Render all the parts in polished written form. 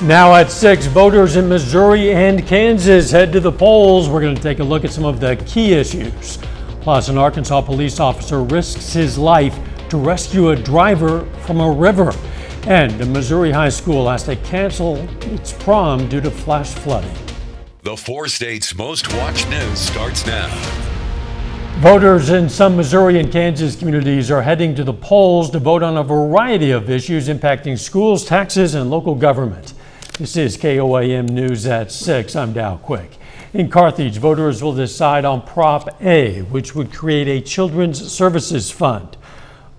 Now at 6, voters in Missouri and Kansas head to the polls. We're going to take a look at some of the key issues. Plus, an Arkansas police officer risks his life to rescue a driver from a river. And a Missouri high school has to cancel its prom due to flash flooding. The 4 states' most watched news starts now. Voters in some Missouri and Kansas communities are heading to the polls to vote on a variety of issues impacting schools, taxes, and local government. This is KOAM News at 6. I'm Dow Quick. In Carthage, voters will decide on Prop A, which would create a children's services fund.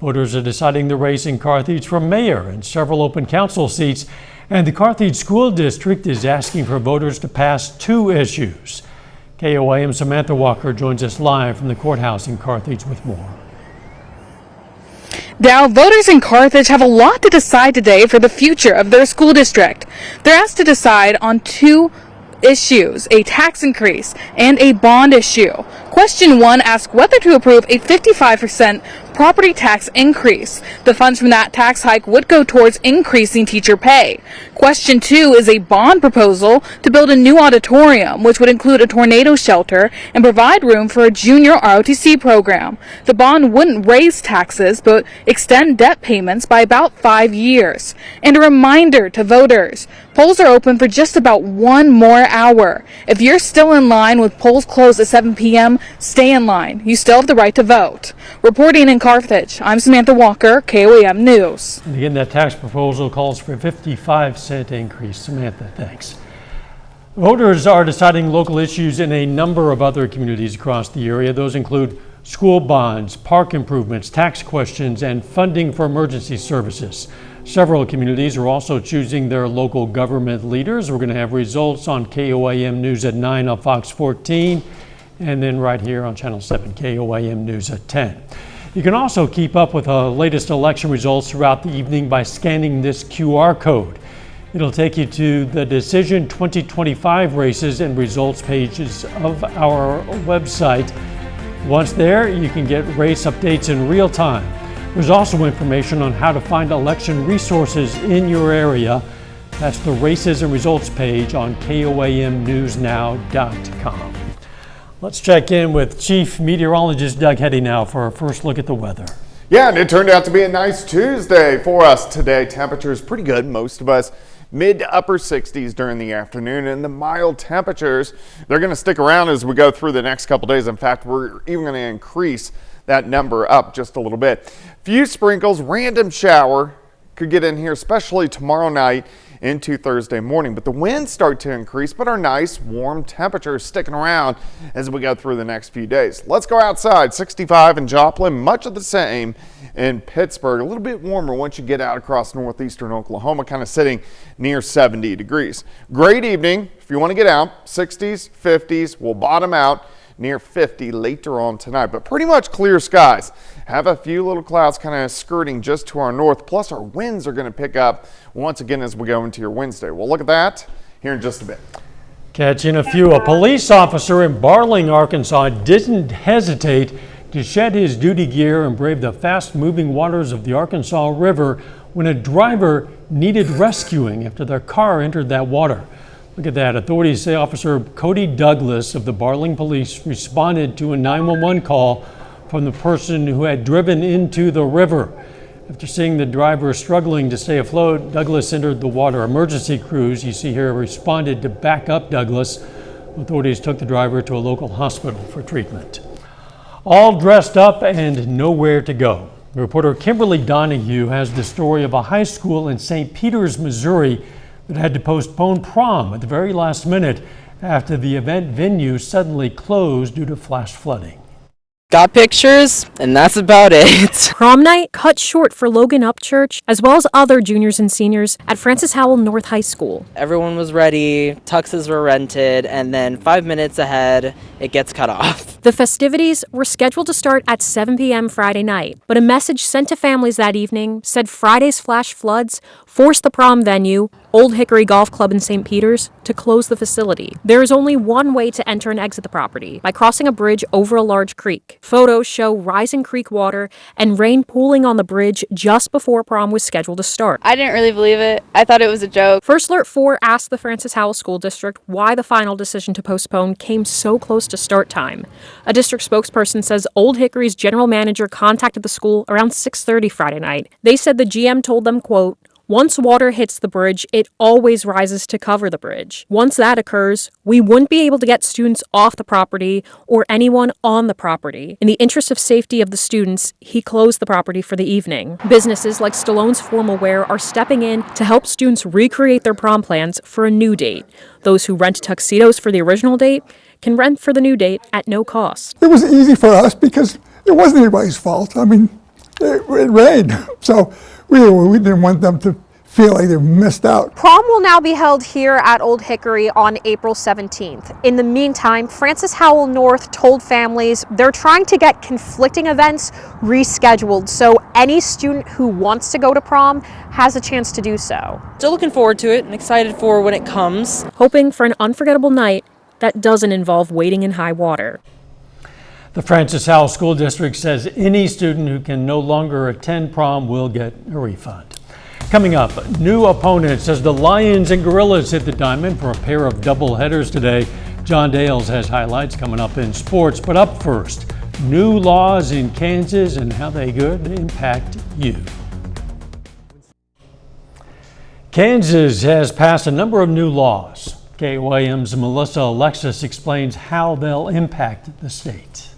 Voters are deciding the race in Carthage for mayor and several open council seats, and the Carthage School District is asking for voters to pass 2 issues. KOAM Samantha Walker joins us live from the courthouse in Carthage with more. Now, voters in Carthage have a lot to decide today for the future of their school district. They're asked to decide on 2 issues, a tax increase and a bond issue. Question 1 asks whether to approve a 55% property tax increase. The funds from that tax hike would go towards increasing teacher pay. Question 2 is a bond proposal to build a new auditorium, which would include a tornado shelter and provide room for a junior ROTC program. The bond wouldn't raise taxes, but extend debt payments by about 5 years. And a reminder to voters, polls are open for just about 1 more hour. If you're still in line with polls closed at 7 p.m., stay in line. You still have the right to vote. Reporting in Carthage, I'm Samantha Walker, KOAM News. And again, that tax proposal calls for a 55-cent increase. Samantha, thanks. Voters are deciding local issues in a number of other communities across the area. Those include school bonds, park improvements, tax questions, and funding for emergency services. Several communities are also choosing their local government leaders. We're going to have results on KOAM News at 9 on Fox 14, and then right here on Channel 7, KOAM News at 10. You can also keep up with the latest election results throughout the evening by scanning this QR code. It'll take you to the Decision 2025 races and results pages of our website. Once there, you can get race updates in real time. There's also information on how to find election resources in your area. That's the races and results page on KOAMnewsnow.com. Let's check in with Chief Meteorologist Doug Heddy now for our first look at the weather. Yeah, and it turned out to be a nice Tuesday for us today. Temperatures pretty good. Most of us mid to upper 60s during the afternoon, and the mild temperatures, they're going to stick around as we go through the next couple days. In fact, we're even going to increase that number up just a little bit. Few sprinkles, random shower could get in here, especially tomorrow night into Thursday morning, but the winds start to increase, but our nice warm temperatures sticking around as we go through the next few days. Let's go outside. 65 in Joplin, much of the same in Pittsburgh. A little bit warmer once you get out across northeastern Oklahoma, kind of sitting near 70 degrees. Great evening if you want to get out. 60s, 50s, we'll bottom out near 50 later on tonight, but pretty much clear skies. Have a few little clouds kind of skirting just to our north, plus our winds are going to pick up once again as we go into your Wednesday. We'll look at that here in just a bit. Catching a few, a police officer in Barling, Arkansas didn't hesitate to shed his duty gear and brave the fast-moving waters of the Arkansas River when a driver needed rescuing after their car entered that water. Look at that. Authorities say Officer Cody Douglas of the Barling Police responded to a 911 call from the person who had driven into the river. After seeing the driver struggling to stay afloat, Douglas entered the water. Emergency crews, you see here, responded to back up Douglas. Authorities took the driver to a local hospital for treatment. All dressed up and nowhere to go. Reporter Kimberly Donahue has the story of a high school in St. Peters, Missouri that had to postpone prom at the very last minute after the event venue suddenly closed due to flash flooding. Got pictures, and that's about it. Prom night cut short for Logan Upchurch, as well as other juniors and seniors at Francis Howell North High School. Everyone was ready, tuxes were rented, and then 5 minutes ahead, it gets cut off. The festivities were scheduled to start at 7 p.m. Friday night, but a message sent to families that evening said Friday's flash floods forced the prom venue, Old Hickory Golf Club in St. Peters, to close the facility. There is only one way to enter and exit the property, by crossing a bridge over a large creek. Photos show rising creek water and rain pooling on the bridge just before prom was scheduled to start. I didn't really believe it. I thought it was a joke. First Alert 4 asked the Francis Howell School District why the final decision to postpone came so close to start time. A district spokesperson says Old Hickory's general manager contacted the school around 6:30 Friday night. They said the GM told them, quote, "Once water hits the bridge, it always rises to cover the bridge. Once that occurs, we wouldn't be able to get students off the property or anyone on the property. In the interest of safety of the students, he closed the property for the evening." Businesses like Stallone's Formal Wear are stepping in to help students recreate their prom plans for a new date. Those who rent tuxedos for the original date can rent for the new date at no cost. It was easy for us because it wasn't anybody's fault. I mean, it rained, so we didn't want them to feel like they missed out. Prom will now be held here at Old Hickory on April 17th. In the meantime, Francis Howell North told families they're trying to get conflicting events rescheduled, so any student who wants to go to prom has a chance to do so. Still looking forward to it and excited for when it comes. Hoping for an unforgettable night that doesn't involve wading in high water. The Francis Howell School District says any student who can no longer attend prom will get a refund. Coming up, new opponents as the Lions and Gorillas hit the diamond for a pair of doubleheaders today. John Dales has highlights coming up in sports, but up first, new laws in Kansas and how they could impact you. Kansas has passed a number of new laws. KOAM's Melissa Alexis explains how they'll impact the state.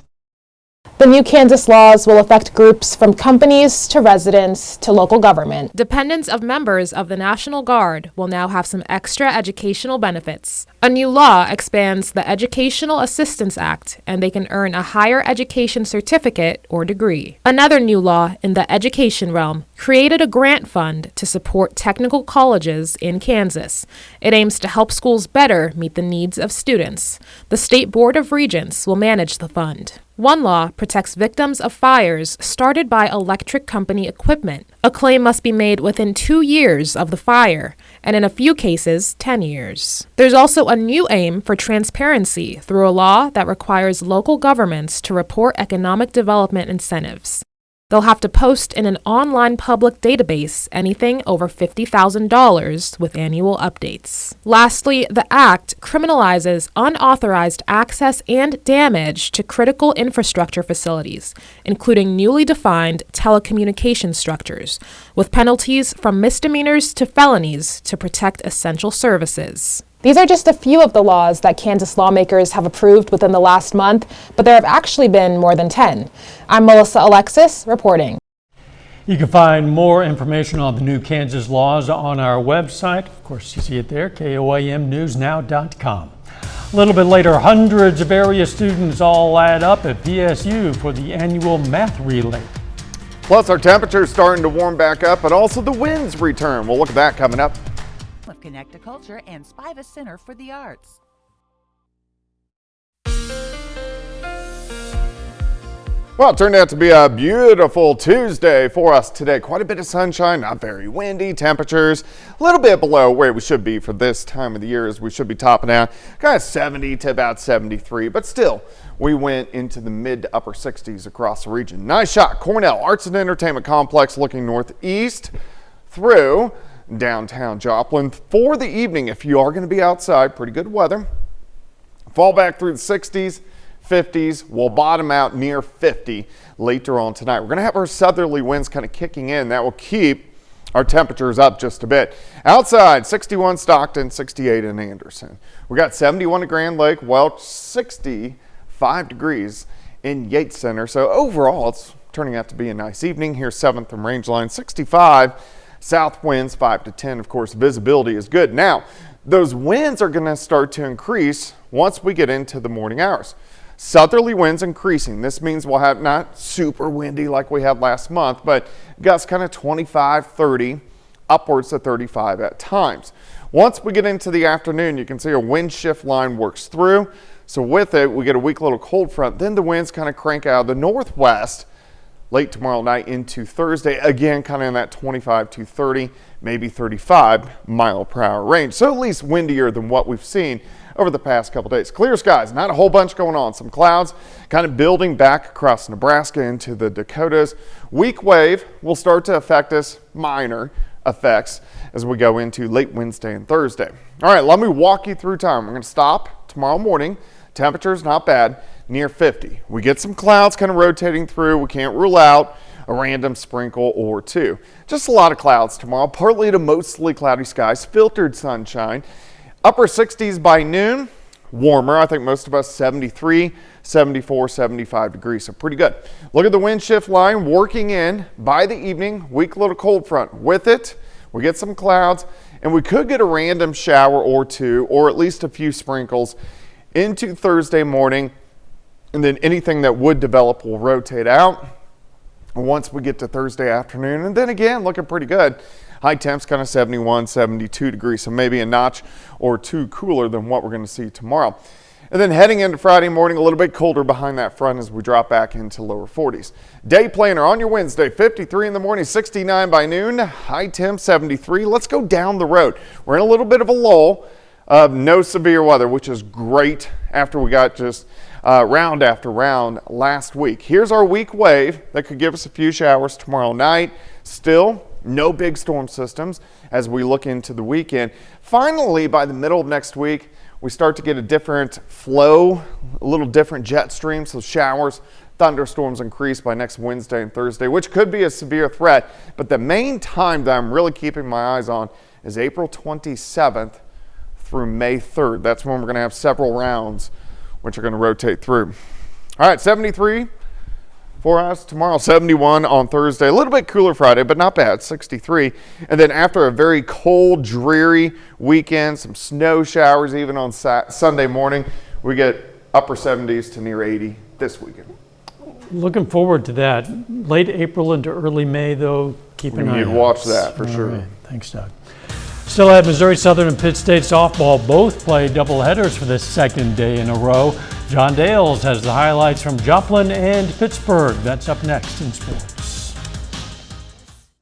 The new Kansas laws will affect groups from companies to residents to local government. Dependents of members of the National Guard will now have some extra educational benefits. A new law expands the Educational Assistance Act, and they can earn a higher education certificate or degree. Another new law in the education realm created a grant fund to support technical colleges in Kansas. It aims to help schools better meet the needs of students. The State Board of Regents will manage the fund. One law protects victims of fires started by electric company equipment. A claim must be made within 2 years of the fire, and in a few cases, 10 years. There's also a new aim for transparency through a law that requires local governments to report economic development incentives. They'll have to post in an online public database anything over $50,000 with annual updates. Lastly, the Act criminalizes unauthorized access and damage to critical infrastructure facilities, including newly defined telecommunication structures, with penalties from misdemeanors to felonies to protect essential services. These are just a few of the laws that Kansas lawmakers have approved within the last month, but there have actually been more than 10. I'm Melissa Alexis reporting. You can find more information on the new Kansas laws on our website. Of course, you see it there, KOAMnewsnow.com. A little bit later, hundreds of area students all add up at PSU for the annual math relay. Plus, our temperatures starting to warm back up, but also the winds return. We'll look at that coming up. Of Connect to Culture and Spiva Center for the Arts. Well, it turned out to be a beautiful Tuesday for us today. Quite a bit of sunshine, not very windy, temperatures a little bit below where we should be for this time of the year, as we should be topping out kind of 70 to about 73, but still we went into the mid to upper 60s across the region. Nice shot. Cornell Arts and Entertainment Complex looking northeast through downtown Joplin for the evening. If you are going to be outside, pretty good weather. Fall back through the 60s, 50s. We'll bottom out near 50 later on tonight. We're going to have our southerly winds kind of kicking in. That will keep our temperatures up just a bit. Outside, 61 Stockton, 68 in Anderson. We got 71 at Grand Lake, Welch, 65 degrees in Yates Center. So overall, it's turning out to be a nice evening here. 7th and Rangeline, 65. South winds 5 to 10. Of course, visibility is good. Now, those winds are going to start to increase once we get into the morning hours. Southerly winds increasing. This means we'll have not super windy like we had last month, but gusts kind of 25, 30, upwards to 35 at times. Once we get into the afternoon, you can see a wind shift line works through. So with it, we get a weak little cold front. Then the winds kind of crank out of the northwest late tomorrow night into Thursday. Again, kind of in that 25 to 30, maybe 35 mile per hour range. So at least windier than what we've seen over the past couple days. Clear skies, not a whole bunch going on. Some clouds kind of building back across Nebraska into the Dakotas. Weak wave will start to affect us, minor effects, as we go into late Wednesday and Thursday. All right, let me walk you through time. We're going to stop tomorrow morning. Temperature's not bad, near 50. We get some clouds kind of rotating through. We can't rule out a random sprinkle or two. Just a lot of clouds tomorrow, partly to mostly cloudy skies, filtered sunshine. Upper 60s by noon, warmer. I think most of us 73, 74, 75 degrees, so pretty good. Look at the wind shift line working in by the evening. Weak little cold front. With it, we get some clouds, and we could get a random shower or two, or at least a few sprinkles into Thursday morning, and then anything that would develop will rotate out once we get to Thursday afternoon. And then again, looking pretty good. High temps kind of 71, 72 degrees, so maybe a notch or two cooler than what we're going to see tomorrow. And then heading into Friday morning, a little bit colder behind that front as we drop back into lower 40s. Day planner on your Wednesday, 53 in the morning, 69 by noon, high temp 73. Let's go down the road. We're in a little bit of a lull of no severe weather, which is great after we got just round after round last week. Here's our weak wave that could give us a few showers tomorrow night. Still, no big storm systems as we look into the weekend. Finally, by the middle of next week, we start to get a different flow, a little different jet stream, so showers, thunderstorms increase by next Wednesday and Thursday, which could be a severe threat. But the main time that I'm really keeping my eyes on is April 27th through May 3rd. That's when we're going to have several rounds which are going to rotate through. All right, 73 for us tomorrow, 71 on Thursday. A little bit cooler Friday, but not bad, 63. And then after a very cold, dreary weekend, some snow showers even on Sunday morning, we get upper 70s to near 80 this weekend. Looking forward to that. Late April into early May, though, keep an eye You'd out. watch that for sure. Right. Thanks, Doug. Still at Missouri Southern and Pitt State softball. Both play doubleheaders for the second day in a row. John Dales has the highlights from Joplin and Pittsburgh. That's up next in sports.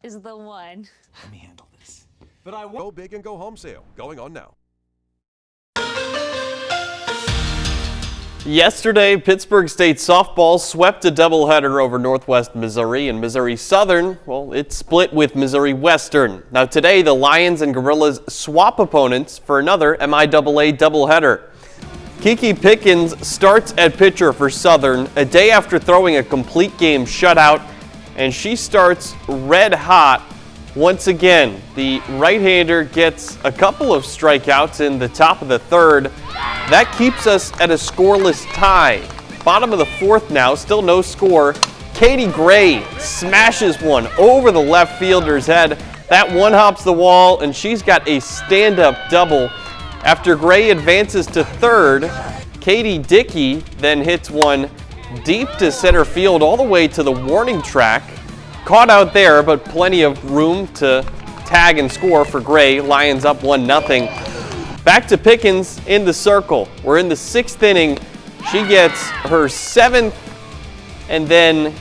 Is the one. Let me handle this. But I Go Big and Go Home sale going on now. Yesterday, Pittsburgh State softball swept a doubleheader over Northwest Missouri, and Missouri Southern, well, it split with Missouri Western. Now today, the Lions and Gorillas swap opponents for another MIAA doubleheader. Kiki Pickens starts at pitcher for Southern a day after throwing a complete game shutout, and she starts red hot once again. The right-hander gets a couple of strikeouts in the top of the third. That keeps us at a scoreless tie. Bottom of the fourth now, still no score. Katie Gray smashes one over the left fielder's head. That one hops the wall, and she's got a stand-up double. After Gray advances to third, Katie Dickey then hits one deep to center field all the way to the warning track. Caught out there, but plenty of room to tag and score for Gray. Lions up 1-0. Back to Pickens in the circle. We're in the sixth inning. She gets her seventh and then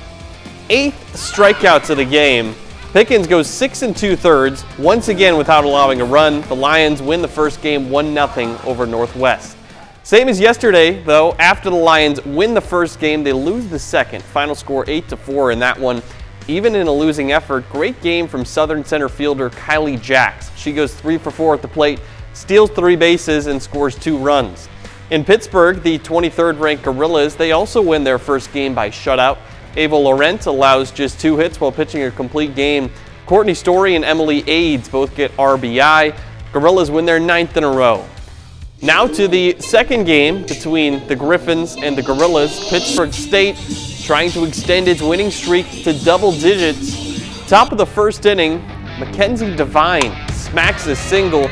eighth strikeouts of the game. Pickens goes 6 2/3, once again without allowing a run. The Lions win the first game 1-0 over Northwest. Same as yesterday, though. After the Lions win the first game, they lose the second. Final score 8-4 in that one. Even in a losing effort, great game from Southern center fielder Kylie Jacks. She goes 3 for 4 at the plate, steals 3 bases, and scores 2 runs. In Pittsburgh, the 23rd ranked Gorillas, they also win their first game by shutout. Ava Laurent allows just 2 hits while pitching a complete game. Courtney Story and Emily Aids both get RBI. Gorillas win their 9th in a row. Now to the second game between the Griffins and the Gorillas. Pittsburgh State trying to extend its winning streak to double digits. Top of the first inning, Mackenzie Devine smacks a single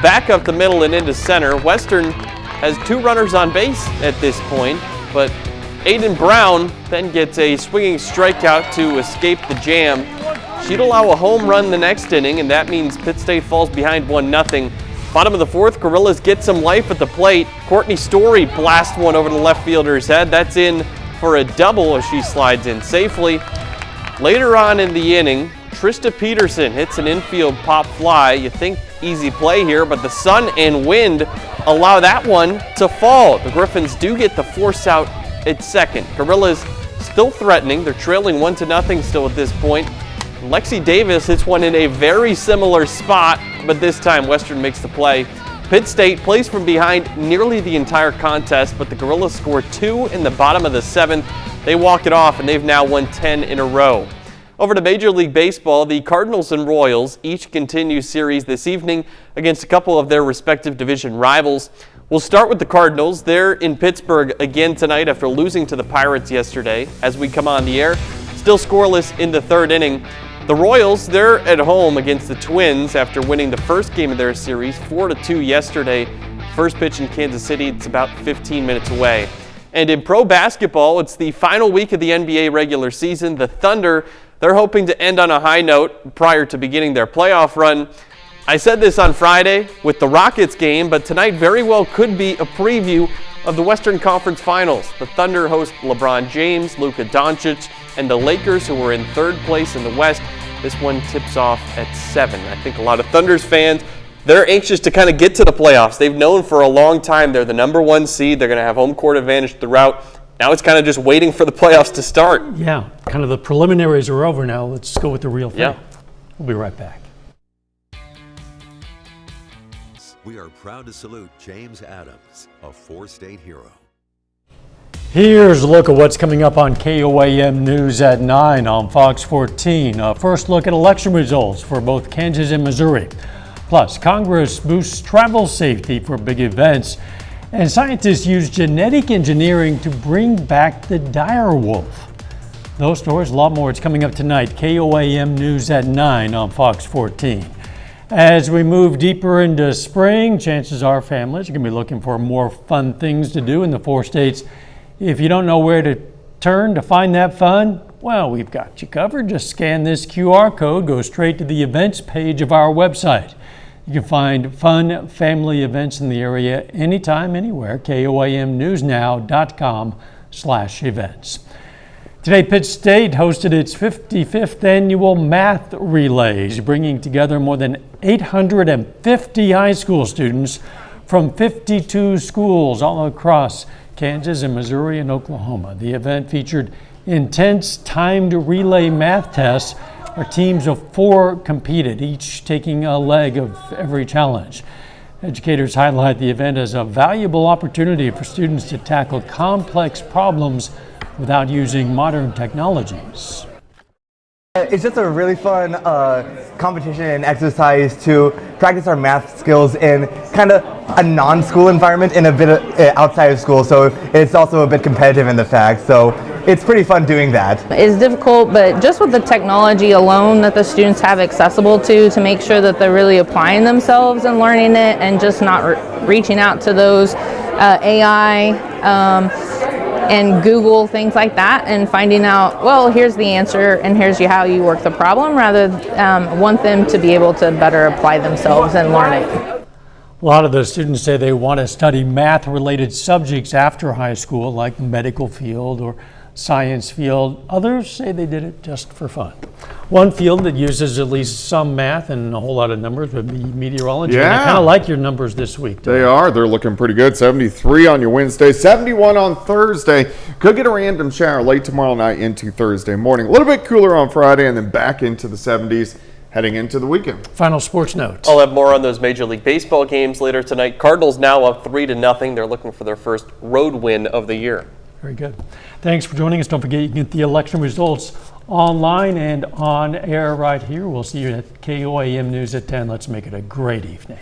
back up the middle and into center. Western has 2 runners on base at this point, but Aiden Brown then gets a swinging strikeout to escape the jam. She'd allow a home run the next inning, and that means Pitt State falls behind 1-0. Bottom of the fourth, Gorillas get some life at the plate. Courtney Story blasts one over the left fielder's head. That's in for a double as she slides in safely. Later on in the inning, Trista Peterson hits an infield pop fly. You think easy play here, but the sun and wind allow that one to fall. The Griffins do get the force out at second. Gorillas still threatening. They're trailing 1-0 still at this point. Lexi Davis hits one in a very similar spot, but this time Western makes the play. Pitt State plays from behind nearly the entire contest, but the Gorillas score 2 in the bottom of the 7th. They walk it off, and they've now won 10 in a row. Over to Major League Baseball, the Cardinals and Royals each continue series this evening against a couple of their respective division rivals. We'll start with the Cardinals. They're in Pittsburgh again tonight after losing to the Pirates yesterday. As we come on the air, still scoreless in the third inning. The Royals, they're at home against the Twins after winning the first game of their series 4-2 yesterday. First pitch in Kansas City, it's about 15 minutes away. And in pro basketball, it's the final week of the NBA regular season. The Thunder, they're hoping to end on a high note prior to beginning their playoff run. I said this on Friday with the Rockets game, but tonight very well could be a preview of the Western Conference Finals. The Thunder host LeBron James, Luka Doncic, and the Lakers, who are in third place in the West. This one tips off at 7. I think a lot of Thunder's fans, they're anxious to kind of get to the playoffs. They've known for a long time they're the number 1 seed. They're going to have home court advantage throughout. Now it's kind of just waiting for the playoffs to start. Yeah, kind of the preliminaries are over now. Let's go with the real thing. Yeah. We'll be right back. We are proud to salute James Adams, a 4-state hero. Here's a look at what's coming up on KOAM News at 9 on Fox 14. First look at election results for both Kansas and Missouri. Plus, Congress boosts travel safety for big events. And scientists use genetic engineering to bring back the dire wolf. Those stories, a lot more. It's coming up tonight. KOAM News at 9 on Fox 14. As we move deeper into spring, chances are families are going to be looking for more fun things to do in the 4 states. If you don't know where to turn to find that fun, well, we've got you covered. Just scan this QR code, go straight to the events page of our website. You can find fun family events in the area anytime, anywhere. KOAMnewsnow.com/events. Today, Pitt State hosted its 55th annual Math Relays, bringing together more than 850 high school students from 52 schools all across Kansas and Missouri and Oklahoma. The event featured intense timed relay math tests where teams of 4 competed, each taking a leg of every challenge. Educators highlight the event as a valuable opportunity for students to tackle complex problems without using modern technologies. It's just a really fun competition and exercise to practice our math skills in kind of a non-school environment and a bit outside of school, so it's also a bit competitive in the fact, so it's pretty fun doing that. It's difficult, but just with the technology alone that the students have accessible to make sure that they're really applying themselves and learning it and just not reaching out to those AI and Google, things like that, and finding out, well, here's the answer and here's how you work the problem, rather want them to be able to better apply themselves and learn it. A lot of the students say they want to study math-related subjects after high school, like the medical field or science field. Others say they did it just for fun. One field that uses at least some math and a whole lot of numbers would be meteorology. Yeah. And I kind of like your numbers this week. They are. They're looking pretty good. 73 on your Wednesday, 71 on Thursday. Could get a random shower late tomorrow night into Thursday morning. A little bit cooler on Friday and then back into the 70s heading into the weekend. Final sports notes. I'll have more on those Major League Baseball games later tonight. Cardinals now up 3-0. They're looking for their first road win of the year. Very good. Thanks for joining us. Don't forget you can get the election results online and on air right here. We'll see you at KOAM News at 10. Let's make it a great evening.